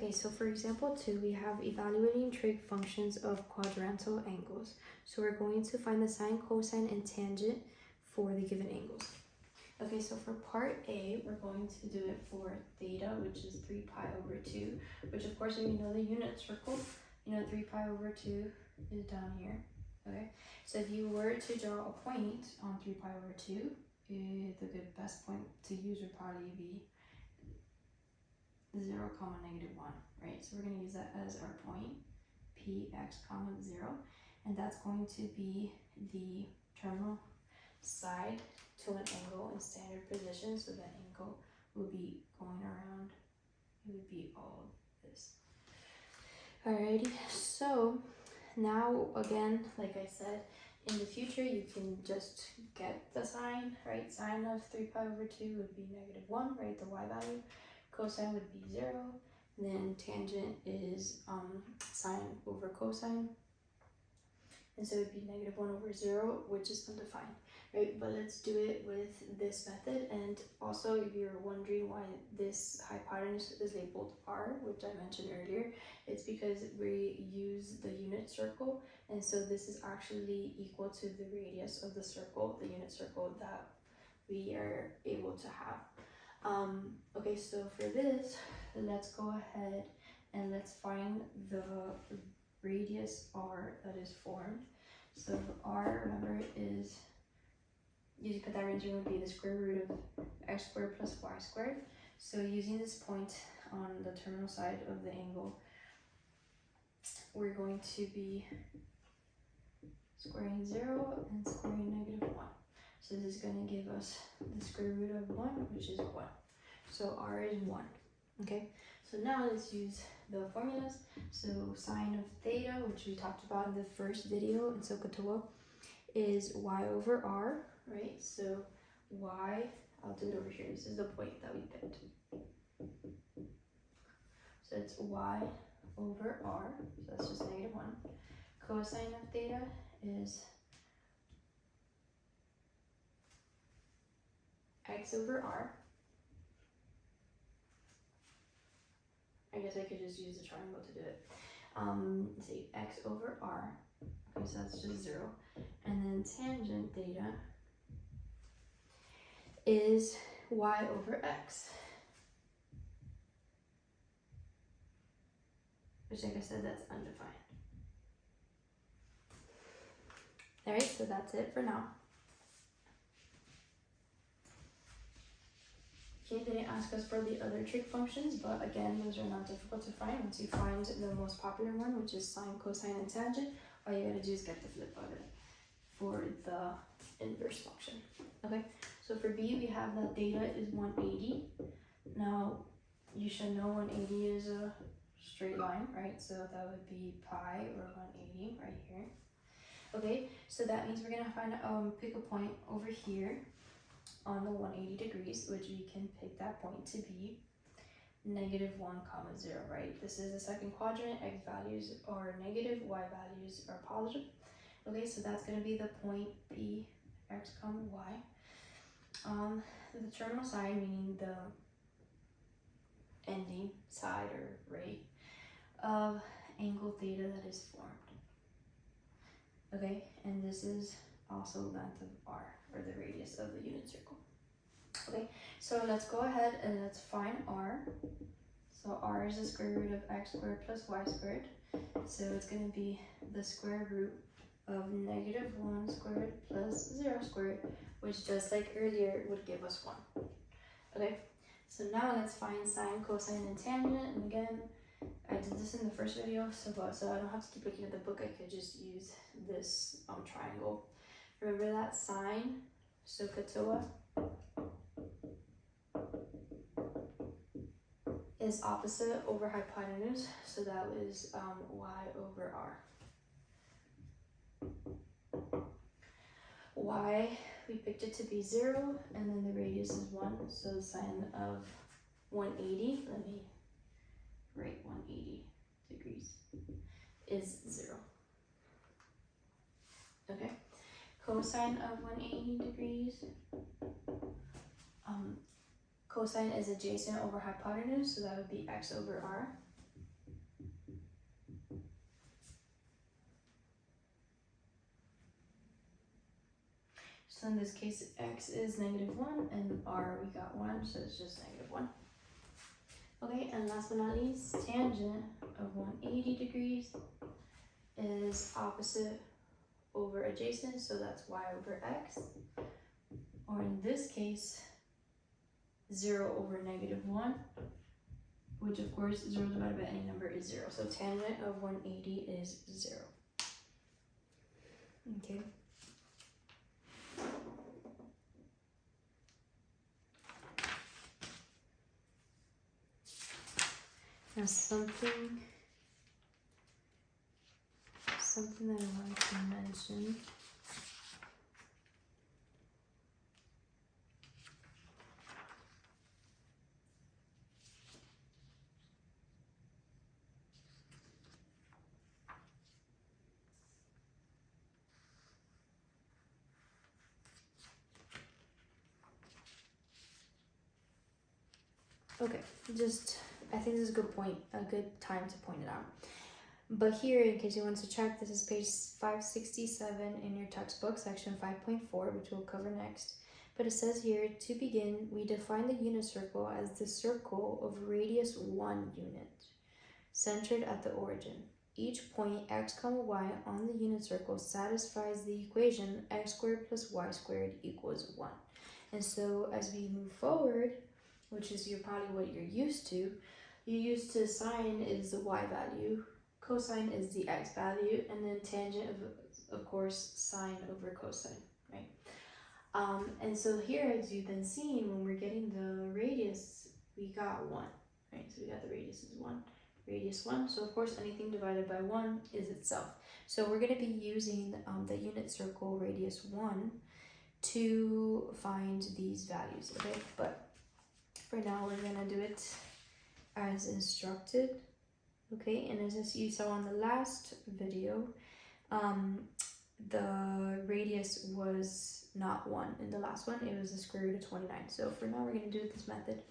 Okay, so for example 2, we have evaluating trig functions of quadrantal angles. So we're going to find the sine, cosine, and tangent for the given angles. Okay, so for part A, we're going to do it for theta, which is 3 pi over 2, which of course if you know the unit circle, you know 3 pi over 2 is down here. Okay, so if you were to draw a point on 3 pi over 2, the best point to use would probably be 0, comma, negative 1, right? So we're going to use that as our point, px, comma, 0, and that's going to be the terminal side to an angle in standard position, so that angle will be going around, it would be all of this. Alrighty, so now again, like I said, in the future you can just get the sine, right? Sine of 3 pi over 2 would be negative 1, right? The y value. Cosine would be 0, and then tangent is sine over cosine, and so it would be negative 1 over 0, which is undefined, right? But let's do it with this method. And also, if you're wondering why this hypotenuse is labeled r, which I mentioned earlier, it's because we use the unit circle, and so this is actually equal to the radius of the circle, the unit circle that we are able to have. Okay, so for this, let's go ahead and let's find the radius r that is formed. So r, remember, is, using Pythagorean would be the square root of x squared plus y squared. So using this point on the terminal side of the angle, we're going to be squaring 0 and squaring negative 1. So this is going to give us the square root of 1, which is 1. So r is 1. Okay, so now let's use the formulas. So sine of theta, which we talked about in the first video in SOHCAHTOA, is y over r, right? So y, I'll do it over here. This is the point that we picked. So it's y over r, so that's just negative 1. Cosine of theta is x over r. I guess I could just use the triangle to do it. Let's see, x over r. Okay, so that's just 0. And then tangent theta is y over x. Which, like I said, that's undefined. Alright, so that's it for now. Okay, they didn't ask us for the other trig functions, but again, those are not difficult to find. Once you find the most popular one, which is sine, cosine, and tangent, all you gotta do is get the flip of it for the inverse function. Okay, so for B, we have that theta is 180. Now, you should know 180 is a straight line, right? So that would be pi or 180 right here. Okay, so that means we're gonna find pick a point over here on the 180 degrees, which we can pick that point to be negative 1, comma 0, right? This is the second quadrant. X values are negative, y values are positive. Okay, so that's going to be the point P, x, comma y. The terminal side, meaning the ending side or rate of angle theta that is formed. Okay, and this is also length of r, or the radius of the unit circle. Okay, so let's go ahead and let's find r. So r is the square root of x squared plus y squared. So it's going to be the square root of negative 1 squared plus 0 squared, which just like earlier would give us 1. Okay, so now let's find sine, cosine, and tangent. And again, I did this in the first video, so I don't have to keep looking at the book. I could just use this triangle. Remember that sine, SOHCAHTOA, is opposite over hypotenuse, so that was y over r. Y, we picked it to be 0, and then the radius is 1, so the sine of 180, let me write 180 degrees, is 0. Okay, cosine of 180 degrees, cosine is adjacent over hypotenuse, so that would be x over r. So in this case, x is -1 and r we got 1, so it's just -1. Okay, and last but not least, tangent of 180 degrees is opposite over adjacent, so that's y over x. Or in this case, 0 over -1, which of course 0 divided by any number is 0. So tangent of 180 is 0. Okay. Now something that I wanted to mention. Okay, I think this is a good time to point it out. But here, in case you want to check, this is page 567 in your textbook, section 5.4, which we'll cover next. But it says here, to begin, we define the unit circle as the circle of radius 1 unit, centered at the origin. Each point x, y on the unit circle satisfies the equation x squared plus y squared equals 1. And so as we move forward, which is probably what you're used to sine is the y value, cosine is the x value, and then tangent of course sine over cosine, right? And so here, as you've been seeing, when we're getting the radius, we got 1, right? So we got the radius is 1, radius 1. So of course anything divided by 1 is itself. So we're going to be using the unit circle radius 1 to find these values, okay? But for now, we're gonna do it as instructed, okay? And as you saw in the last video, the radius was not 1 in the last one, it was the square root of 29. So for now, we're gonna do it this method.